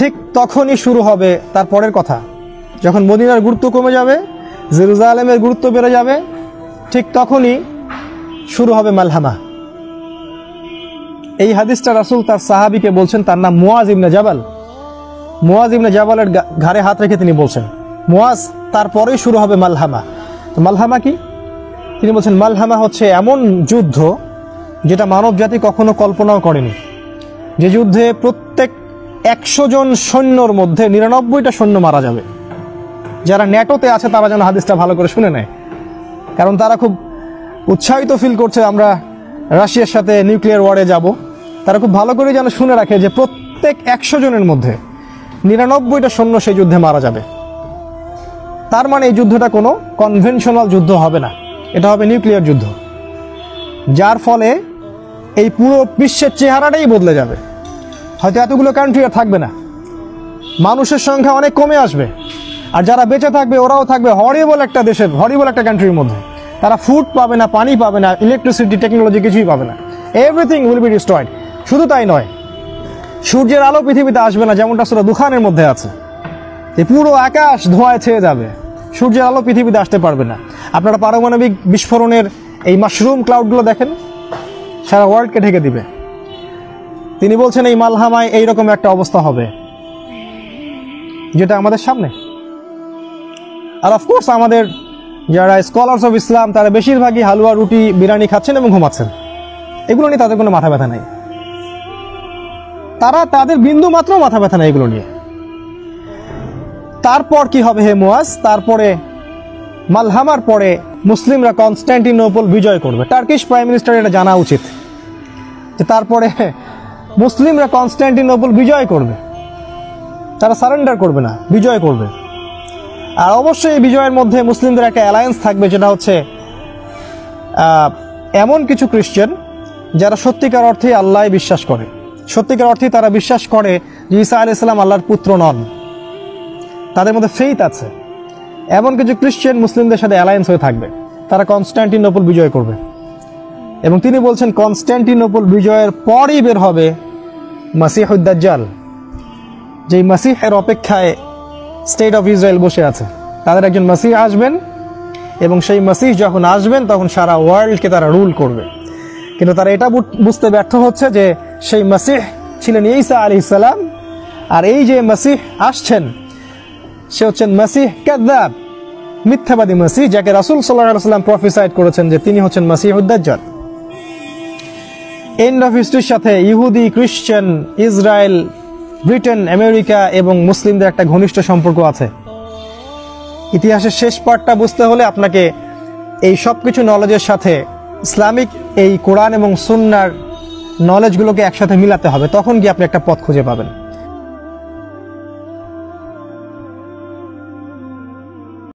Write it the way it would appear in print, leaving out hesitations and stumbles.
ঠিক তখনই শুরু হবে তার পরের কথা, যখন মদিনার গুরুত্ব কমে যাবে, জেরুজালেমের গুরুত্ব বেড়ে যাবে, ঠিক তখনই শুরু হবে মালহামা। এই হাদিসটা রাসূল তার সাহাবীকে বলছেন, তার নাম মুয়াজ ইবনে জাবাল। মুয়াজ ইবনে জাবালের ঘাড়ে হাত রেখে তিনি বলছেন, মুয়াজ, তারপরেই শুরু হবে মালহামা। তো মালহামা কি? তিনি বলছেন, মালহামা হচ্ছে এমন যুদ্ধ যেটা মানব জাতি কখনো কল্পনাও করেনি। যে যুদ্ধে প্রত্যেক 100 জন সৈন্যর মধ্যে 99টা সৈন্য মারা যাবে। যারা ন্যাটোতে আছে তারা যেন হাদিসটা ভালো করে শুনে নেয়, কারণ তারা খুব উৎসাহিত ফিল করছে আমরা রাশিয়ার সাথে নিউক্লিয়ার ওয়ারে যাব। তারা খুব ভালো করে যেন শুনে রাখে যে প্রত্যেক 100 জনের মধ্যে 99টা সৈন্য সেই যুদ্ধে মারা যাবে। তার মানে এই যুদ্ধটা কোনো কনভেনশনাল যুদ্ধ হবে না, এটা হবে নিউক্লিয়ার যুদ্ধ, যার ফলে এই পুরো বিশ্বের চেহারাটাই বদলে যাবে। হয়তো এতগুলো কান্ট্রি আর থাকবে না, মানুষের সংখ্যা অনেক কমে আসবে, আর যারা বেঁচে থাকবে ওরাও থাকবে হরিবল একটা দেশের, হরিবল একটা কান্ট্রির মধ্যে। তারা ফুড পাবে না, পানি পাবে না, ইলেকট্রিসিটি, টেকনোলজি কিছুই পাবে না। Everything will be destroyed. শুধু তাই নয়, সূর্যের আলো পৃথিবীতে আসবে না, যেমনটা সূরা দুখানের মধ্যে আছে। এই পুরো আকাশ ধোঁয়ায় ছেয়ে যাবে, সূর্যের আলো পৃথিবীতে আসতে পারবে না। আপনারা পারমাণবিক বিস্ফোরণের এই মাশরুম ক্লাউডগুলো দেখেন, সারা ওয়ার্ল্ডকে ঢেকে দিবে। তিনি বলছেন এই মালহামায় এইরকম একটা অবস্থা হবে, যেটা আমাদের সামনে। আর অফকোর্স আমাদের যারা স্কলার্স অফ ইসলাম তারা বেশিরভাগই হালুয়া, রুটি, বিরিয়ানি খাচ্ছেন এবং ঘুমাচ্ছেন। এগুলো নিয়ে তাদের কোনো মাথা ব্যথা নাই, তাদের বিন্দু মাত্র মাথা ব্যথা নাই এগুলো নিয়ে। তারপর কি হবে হে মুয়াজ? তারপরে মালহামার পরে মুসলিমরা কনস্ট্যান্টিনোপল বিজয় করবে। টার্কিশ প্রাইম মিনিস্টার এটা জানা উচিত যে তারপরে মুসলিমরা কনস্ট্যান্টিনোপল বিজয় করবে, তারা সারেন্ডার করবে না, বিজয় করবে। আর অবশ্যই এই বিজয়ের মধ্যে মুসলিমদের একটা অ্যালায়েন্স থাকবে, যেটা হচ্ছে এমন কিছু খ্রিস্টান যারা সত্যিকার অর্থে আল্লাহ বিশ্বাস করে, সত্যিকার অর্থে তারা বিশ্বাস করে যে ঈসা আলাইহিস সালাম আল্লাহর পুত্র নন, তাদের মধ্যে ফেইথ আছে। এমন কিছু খ্রিস্টান মুসলিমদের সাথে অ্যালায়েন্স হয়ে থাকবে, তারা কনস্ট্যান্টিনোপল বিজয় করবে। এবং তিনি বলছেন কনস্ট্যান্টিনোপল বিজয়ের পরই বের হবে মাসিহুদ দাজ্জাল, যেই মাসিহের অপেক্ষায় স্টেট অফ ইসরায়েল বসে আছে। তাদের একজন মাসিহ আসবেন, এবং সেই মাসিহ যখন আসবেন তখন সারা ওয়ার্ল্ডকে তারা রুল করবে। কিন্তু তারা এটা বুঝতে ব্যর্থ হচ্ছে যে সেই মাসিহ ছিলেন ঈসা আলাইহিস সালাম, আর এই যে মাসিহ আসছেন সে হচ্ছেন মাসিহ কাযযাব, মিথ্যাবাদী মাসিহ, যাকে রাসূল সাল্লাল্লাহু আলাইহি ওয়াসাল্লাম প্রফেসাইড করেছেন যে তিনি হচ্ছেন মাসিহুদ দাজ্জাল। এন্ড অফ হিস্ট্রির সাথে ইহুদি, খ্রিস্টান, ইসরায়েল, ব্রিটেন, আমেরিকা এবং মুসলিমদের একটা ঘনিষ্ঠ সম্পর্ক আছে। ইতিহাসের শেষ পার্টটা বুঝতে হলে আপনাকে এই সব কিছু নলেজের সাথে ইসলামিক এই কোরআন এবং সুন্নাহর নলেজগুলোকে একসাথে মিলাতে হবে, তখন গিয়ে আপনি একটা পথ খুঁজে পাবেন।